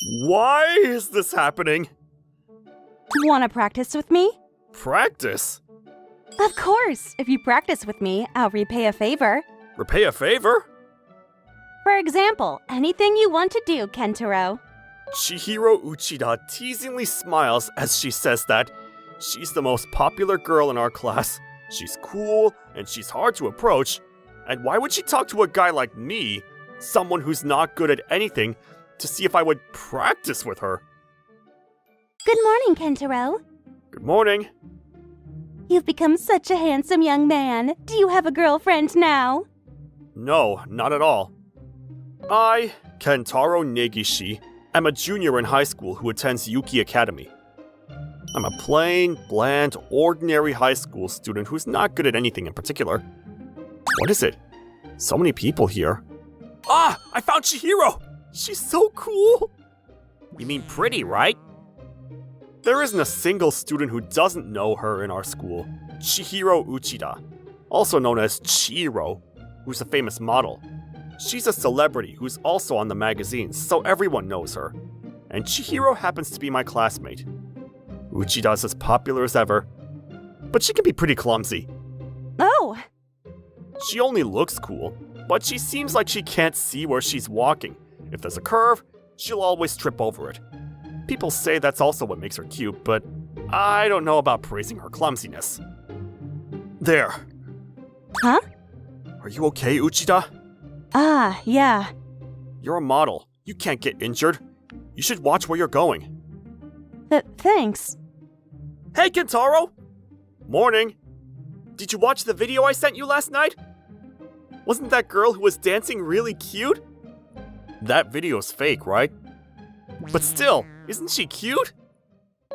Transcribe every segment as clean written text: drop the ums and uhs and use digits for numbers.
Why is this happening? Wanna practice with me? Practice? Of course! If you practice with me, I'll repay a favor. Repay a favor? For example, anything you want to do, Kentaro. Chihiro Uchida teasingly smiles as she says that. She's the most popular girl in our class. She's cool, and she's hard to approach. And why would she talk to a guy like me, someone who's not good at anything, to see if I would practice with her? Good morning, Kentaro. Good morning. You've become such a handsome young man. Do you have a girlfriend now? No, not at all. I, Kentaro Negishi, am a junior in high school who attends Yuki Academy. I'm a plain, bland, ordinary high school student who's not good at anything in particular. What is it? So many people here. Ah! I found Chihiro! She's so cool! You mean pretty, right? There isn't a single student who doesn't know her in our school. Chihiro Uchida, also known as Chihiro, who's a famous model. She's a celebrity who's also on the magazines, so everyone knows her. And Chihiro happens to be my classmate. Uchida's as popular as ever, but she can be pretty clumsy. Oh! She only looks cool, but she seems like she can't see where she's walking. If there's a curve, she'll always trip over it. People say that's also what makes her cute, but I don't know about praising her clumsiness. There. Huh? Are you okay, Uchida? Ah, yeah. You're a model. You can't get injured. You should watch where you're going. Thanks. Hey, Kentaro! Morning. Did you watch the video I sent you last night? Wasn't that girl who was dancing really cute? That video's fake, right? But still, isn't she cute?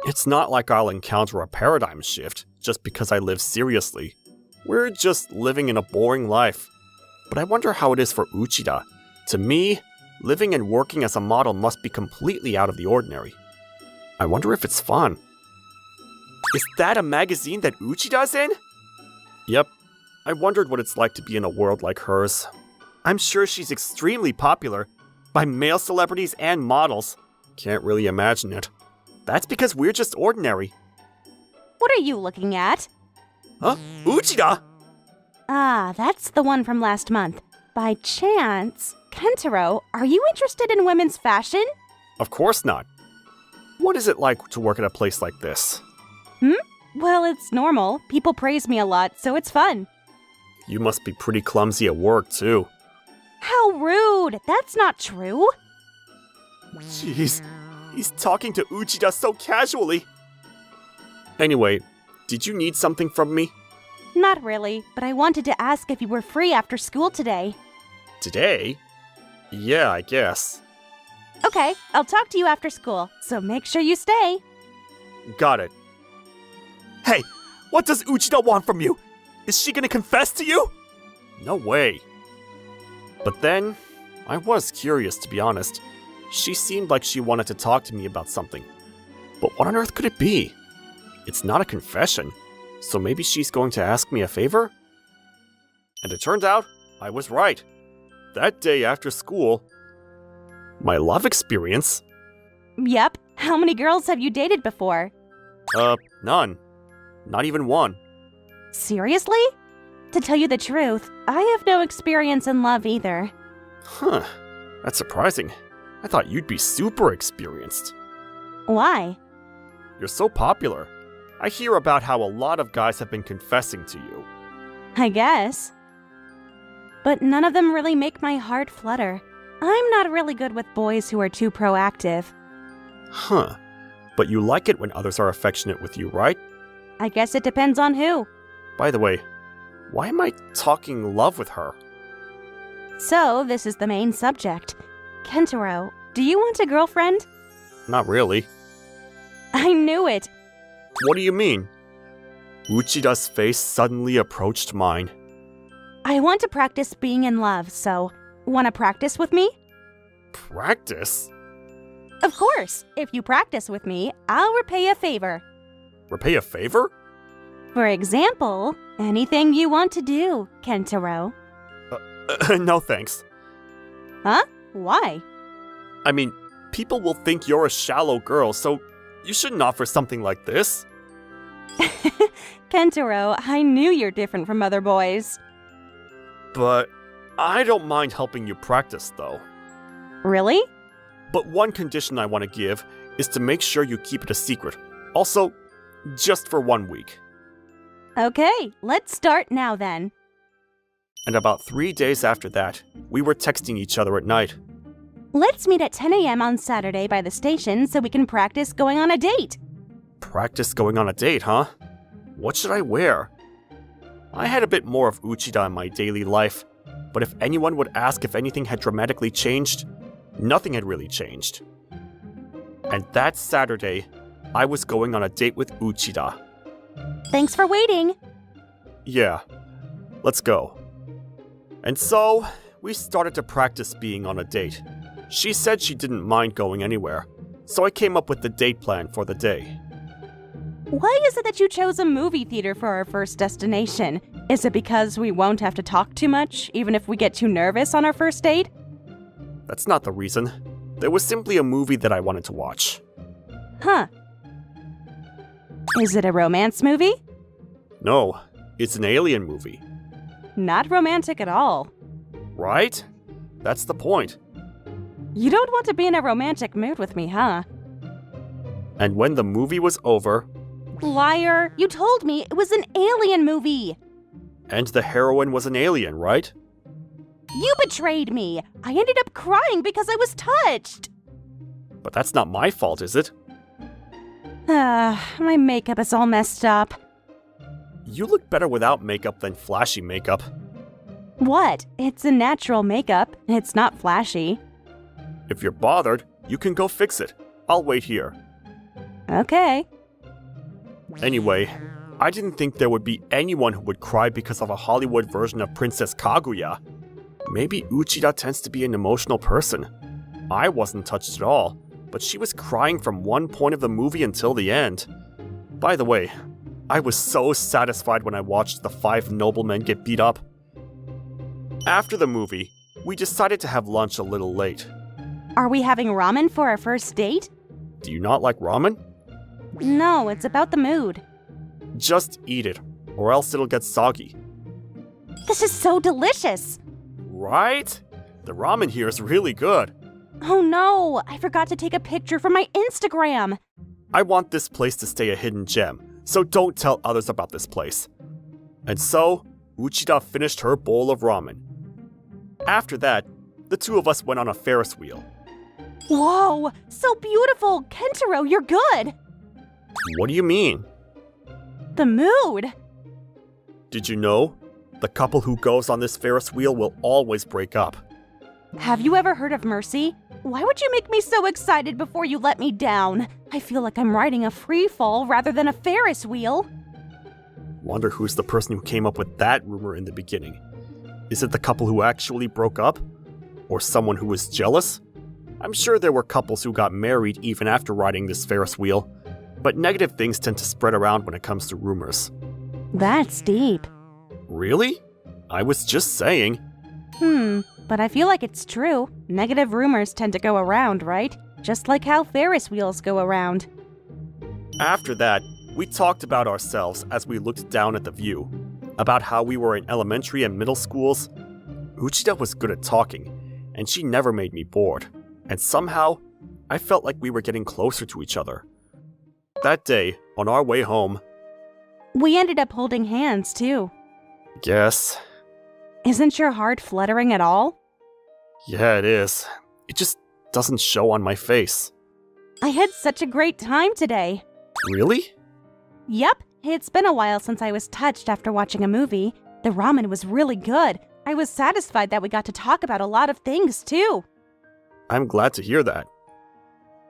It's not like I'll encounter a paradigm shift just because I live seriously. We're just living in a boring life. But I wonder how it is for Uchida. To me, living and working as a model must be completely out of the ordinary. I wonder if it's fun. Is that a magazine that Uchida's in? Yep. I wondered what it's like to be in a world like hers. I'm sure she's extremely popular by male celebrities and models. Can't really imagine it. That's because we're just ordinary. What are you looking at? Huh? Uchida? Ah, that's the one from last month. By chance, Kentaro, are you interested in women's fashion? Of course not. What is it like to work at a place like this? Well, it's normal. People praise me a lot, so it's fun. You must be pretty clumsy at work, too. How rude! That's not true. Jeez, he's talking to Uchida so casually. Anyway, did you need something from me? Not really, but I wanted to ask if you were free after school today. Today? Yeah, I guess. Okay, I'll talk to you after school, so make sure you stay. Got it. Hey, what does Uchida want from you? Is she gonna confess to you? No way. But then, I was curious, to be honest. She seemed like she wanted to talk to me about something. But what on earth could it be? It's not a confession, so maybe she's going to ask me a favor? And it turned out, I was right. That day after school, my love experience? Yep. How many girls have you dated before? None. Not even one. Seriously? To tell you the truth, I have no experience in love either. Huh. That's surprising. I thought you'd be super experienced. Why? You're so popular. I hear about how a lot of guys have been confessing to you. I guess. But none of them really make my heart flutter. I'm not really good with boys who are too proactive. Huh. But you like it when others are affectionate with you, right? I guess it depends on who. By the way, why am I talking love with her? So, this is the main subject. Kentaro, do you want a girlfriend? Not really. I knew it. What do you mean? Uchida's face suddenly approached mine. I want to practice being in love, so wanna practice with me? Practice? Of course. If you practice with me, I'll repay a favor. Repay a favor? For example, anything you want to do, Kentaro. No thanks. Huh? Why? I mean, People will think you're a shallow girl, so you shouldn't offer something like this. Kentaro, I knew you're different from other boys. But I don't mind helping you practice, though. Really? But one condition I want to give is to make sure you keep it a secret. Also, just for 1 week. Okay, let's start now then. And about 3 days after that, we were texting each other at night. Let's meet at 10 a.m. on Saturday by the station so we can practice going on a date. Practice going on a date, huh? What should I wear? I had a bit more of Uchida in my daily life, but if anyone would ask if anything had dramatically changed, nothing had really changed. And that Saturday, I was going on a date with Uchida. Thanks for waiting. Yeah, let's go. And so, we started to practice being on a date. She said she didn't mind going anywhere, so I came up with the date plan for the day. Why is it that you chose a movie theater for our first destination? Is it because we won't have to talk too much, even if we get too nervous on our first date? That's not the reason. There was simply a movie that I wanted to watch. Huh. Is it a romance movie? No, it's an alien movie. Not romantic at all. Right? That's the point. You don't want to be in a romantic mood with me, huh? And when the movie was over, Liar! You told me it was an alien movie! and the heroine was an alien, right? You betrayed me! I ended up crying because I was touched! But that's not my fault, is it? My makeup is all messed up. You look better without makeup than flashy makeup. What? It's a natural makeup. It's not flashy. If you're bothered, you can go fix it. I'll wait here. Okay. Anyway, I didn't think there would be anyone who would cry because of a Hollywood version of Princess Kaguya. Maybe Uchida tends to be an emotional person. I wasn't touched at all, but she was crying from one point of the movie until the end. By the way, I was so satisfied when I watched the 5 noblemen get beat up. After the movie, we decided to have lunch a little late. Are we having ramen for our first date? Do you not like ramen? No, it's about the mood. Just eat it, or else it'll get soggy. This is so delicious! Right? The ramen here is really good. Oh no, I forgot to take a picture for my Instagram. I want this place to stay a hidden gem, so don't tell others about this place. And so, Uchida finished her bowl of ramen. After that, the two of us went on a Ferris wheel. Whoa, so beautiful! Kentaro, you're good! What do you mean? The mood! Did you know? The couple who goes on this Ferris wheel will always break up. Have you ever heard of mercy? Why would you make me so excited before you let me down? I feel like I'm riding a free fall rather than a Ferris wheel. Wonder who's the person who came up with that rumor in the beginning. Is it the couple who actually broke up? Or someone who was jealous? I'm sure there were couples who got married even after riding this Ferris wheel, but negative things tend to spread around when it comes to rumors. That's deep. Really? I was just saying. But I feel like it's true. Negative rumors tend to go around, right? Just like how Ferris wheels go around. After that, we talked about ourselves as we looked down at the view, about how we were in elementary and middle schools. Uchida was good at talking, and she never made me bored, and somehow, I felt like we were getting closer to each other. That day, on our way home, We ended up holding hands, too. Guess. Isn't your heart fluttering at all? Yeah, it is. It just doesn't show on my face. I had such a great time today. Really? Yep, it's been a while since I was touched after watching a movie. The ramen was really good. I was satisfied that we got to talk about a lot of things, too. I'm glad to hear that.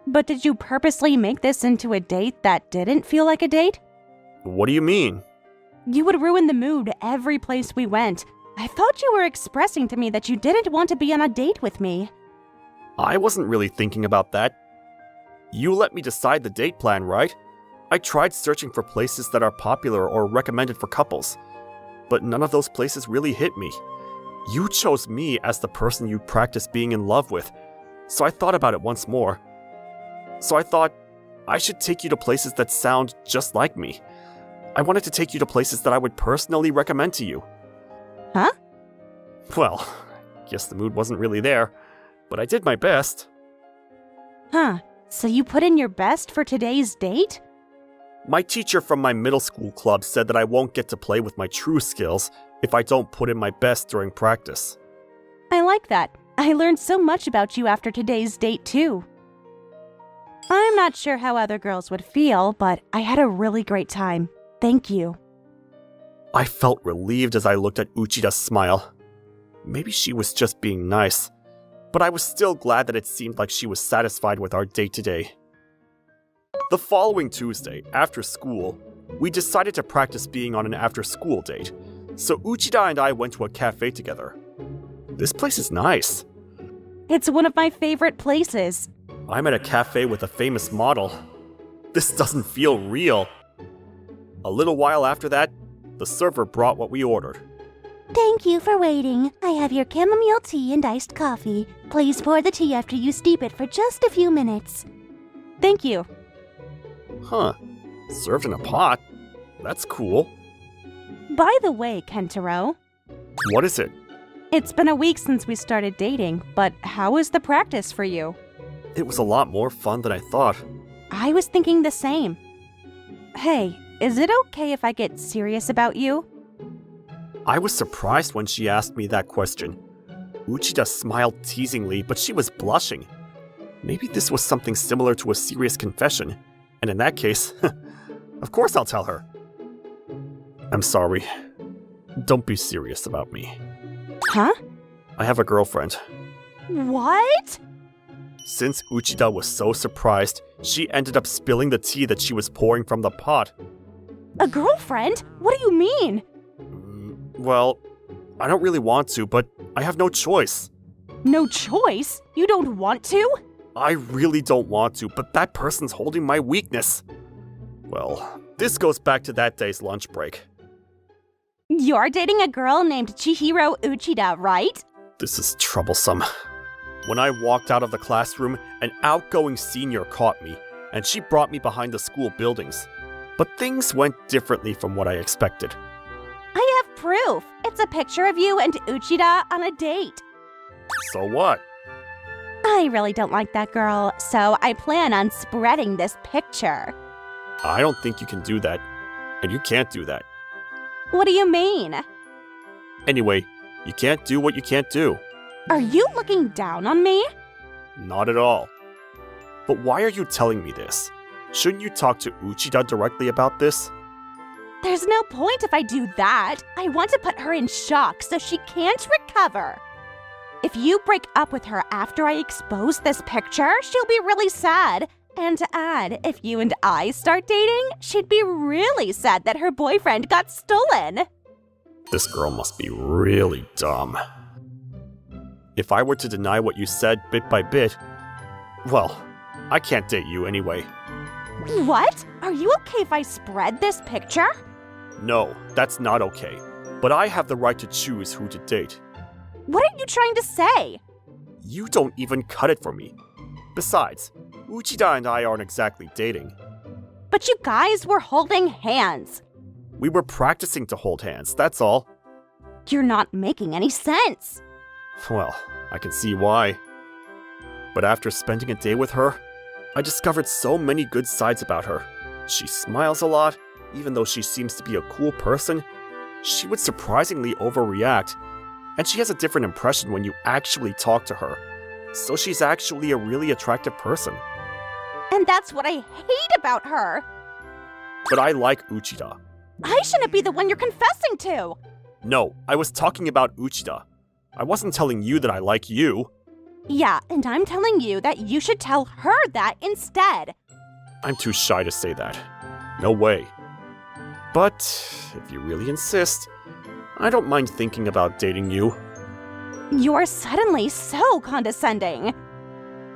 But did you purposely make this into a date that didn't feel like a date? What do you mean? You would ruin the mood every place we went. I thought you were expressing to me that you didn't want to be on a date with me. I wasn't really thinking about that. You let me decide the date plan, right? I tried searching for places that are popular or recommended for couples, but none of those places really hit me. You chose me as the person you practice being in love with, so I thought about it once more, So I thought I should take you to places that sound just like me. I wanted to take you to places that I would personally recommend to you. Huh? Well, guess the mood wasn't really there, but I did my best. Huh. So you put in your best for today's date? My teacher from my middle school club said that I won't get to play with my true skills if I don't put in my best during practice. I like that. I learned so much about you after today's date, too. I'm not sure how other girls would feel, but I had a really great time. Thank you. I felt relieved as I looked at Uchida's smile. Maybe she was just being nice, but I was still glad that it seemed like she was satisfied with our date today. The following Tuesday, after school, we decided to practice being on an after-school date, so Uchida and I went to a cafe together. This place is nice. It's one of my favorite places. I'm at a cafe with a famous model. This doesn't feel real. A little while after that, the server brought what we ordered. Thank you for waiting. I have your chamomile tea and iced coffee. Please pour the tea after you steep it for just a few minutes. Thank you. Huh. Served in a pot? That's cool. By the way, Kentaro, What is it? it's been a week since we started dating, but how was the practice for you? It was a lot more fun than I thought. I was thinking the same. Hey, is it okay if I get serious about you? I was surprised when she asked me that question. Uchida smiled teasingly, but she was blushing. Maybe this was something similar to a serious confession, and in that case, of course I'll tell her. I'm sorry. Don't be serious about me. Huh? I have a girlfriend. What? Since Uchida was so surprised, she ended up spilling the tea that she was pouring from the pot. A girlfriend? What do you mean? Well, I don't really want to, but I have no choice. No choice? You don't want to? I really don't want to, but that person's holding my weakness. Well, this goes back to that day's lunch break. You're dating a girl named Chihiro Uchida, right? This is troublesome. When I walked out of the classroom, an outgoing senior caught me, and she brought me behind the school buildings. But things went differently from what I expected. I have proof. It's a picture of you and Uchida on a date. So what? I really don't like that girl, so I plan on spreading this picture. I don't think you can do that. And you can't do that. What do you mean? Anyway, you can't do what you can't do. Are you looking down on me? Not at all. But why are you telling me this? Shouldn't you talk to Uchida directly about this? There's no point if I do that. I want to put her in shock so she can't recover. If you break up with her after I expose this picture, she'll be really sad. And to add, if you and I start dating, she'd be really sad that her boyfriend got stolen. This girl must be really dumb. If I were to deny what you said bit by bit, well, I can't date you anyway. What? Are you okay if I spread this picture? No, that's not okay. But I have the right to choose who to date. What are you trying to say? You don't even cut it for me. Besides, Uchida and I aren't exactly dating. But you guys were holding hands. We were practicing to hold hands, that's all. You're not making any sense. Well, I can see why. But after spending a day with her, I discovered so many good sides about her. She smiles a lot, even though she seems to be a cool person. She would surprisingly overreact, and she has a different impression when you actually talk to her. So she's actually a really attractive person. And that's what I hate about her. But I like Uchida. I shouldn't be the one you're confessing to. No, I was talking about Uchida. I wasn't telling you that I like you. Yeah, and I'm telling you that you should tell her that instead. I'm too shy to say that. No way. But if you really insist, I don't mind thinking about dating you. You're suddenly so condescending.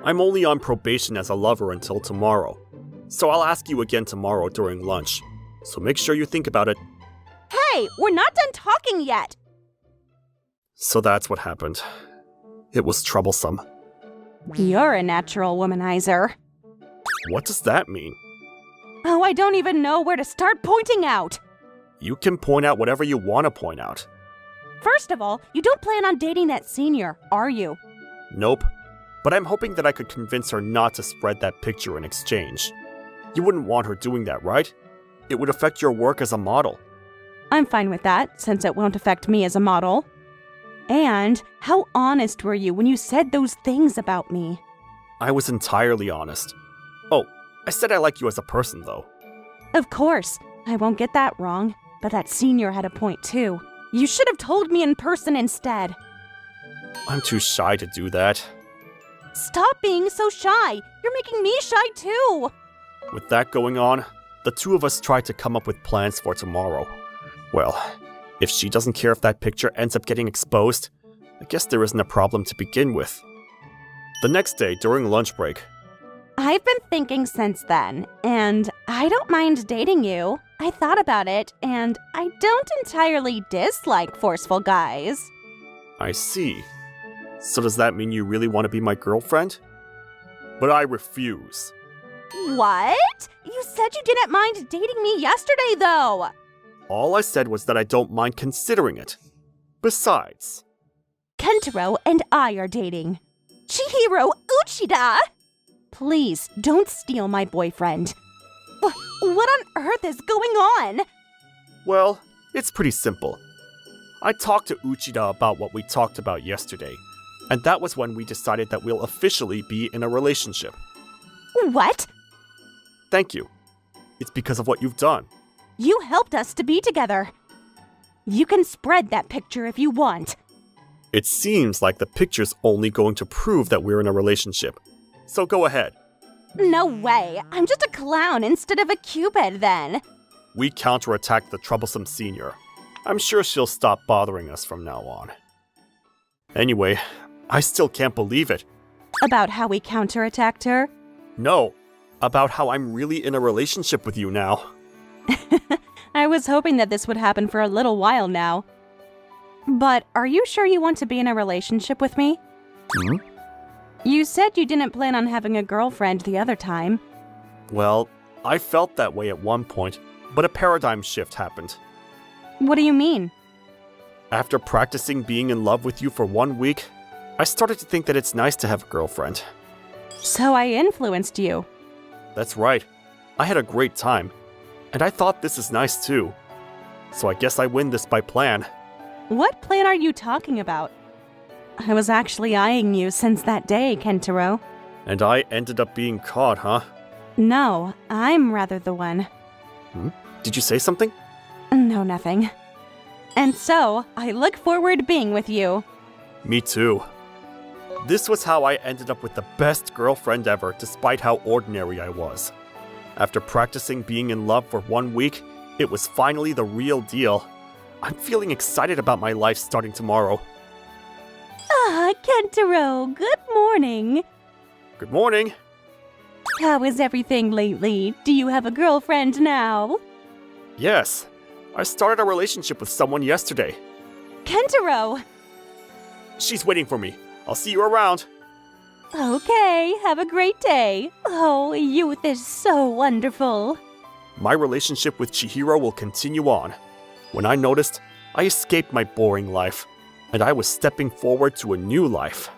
I'm only on probation as a lover until tomorrow. So I'll ask you again tomorrow during lunch. So make sure you think about it. Hey, we're not done talking yet. So that's what happened. It was troublesome. You're a natural womanizer. What does that mean? Oh, I don't even know where to start pointing out. You can point out whatever you want to point out. First of all, you don't plan on dating that senior, are you? Nope. But I'm hoping that I could convince her not to spread that picture in exchange. You wouldn't want her doing that, right? It would affect your work as a model. I'm fine with that, since it won't affect me as a model. And how honest were you when you said those things about me? I was entirely honest. Oh, I said I like you as a person, though. Of course, I won't get that wrong. But that senior had a point too. You should have told me in person instead. I'm too shy to do that. Stop being so shy. You're making me shy too. With that going on, the two of us tried to come up with plans for tomorrow. Well, if she doesn't care if that picture ends up getting exposed, I guess there isn't a problem to begin with. The next day, during lunch break, I've been thinking since then, and I don't mind dating you. I thought about it, and I don't entirely dislike forceful guys. I see. So does that mean you really want to be my girlfriend? But I refuse. What? You said you didn't mind dating me yesterday, though. All I said was that I don't mind considering it. Besides, Kentaro and I are dating. Chihiro Uchida! Please, don't steal my boyfriend. What on earth is going on? well, it's pretty simple. I talked to Uchida about what we talked about yesterday, and that was when we decided that we'll officially be in a relationship. What? Thank you. It's because of what you've done. You helped us to be together. You can spread that picture if you want. It seems like the picture's only going to prove that we're in a relationship. So go ahead. No way. I'm just a clown instead of a cupid then. We counterattacked the troublesome senior. I'm sure she'll stop bothering us from now on. Anyway, I still can't believe it. About how we counterattacked her? No, about how I'm really in a relationship with you now. I was hoping that this would happen for a little while now. But are you sure you want to be in a relationship with me? You said you didn't plan on having a girlfriend the other time. Well, I felt that way at one point, but a paradigm shift happened. What do you mean? After practicing being in love with you for 1 week, I started to think that it's nice to have a girlfriend. So I influenced you. That's right. I had a great time, and I thought this is nice too. So I guess I win this by plan. What plan are you talking about? I was actually eyeing you since that day, Kentaro. And I ended up being caught, huh? No, I'm rather the one. Did you say something? No, nothing. And so, I look forward to being with you. Me too. This was how I ended up with the best girlfriend ever, despite how ordinary I was. After practicing being in love for 1 week, it was finally the real deal. I'm feeling excited about my life starting tomorrow. Ah, Kentaro, good morning. Good morning. How is everything lately? Do you have a girlfriend now? Yes, I started a relationship with someone yesterday. Kentaro! She's waiting for me. I'll see you around. Okay, have a great day. Oh, youth is so wonderful. My relationship with Chihiro will continue on. When I noticed, I escaped my boring life, and I was stepping forward to a new life.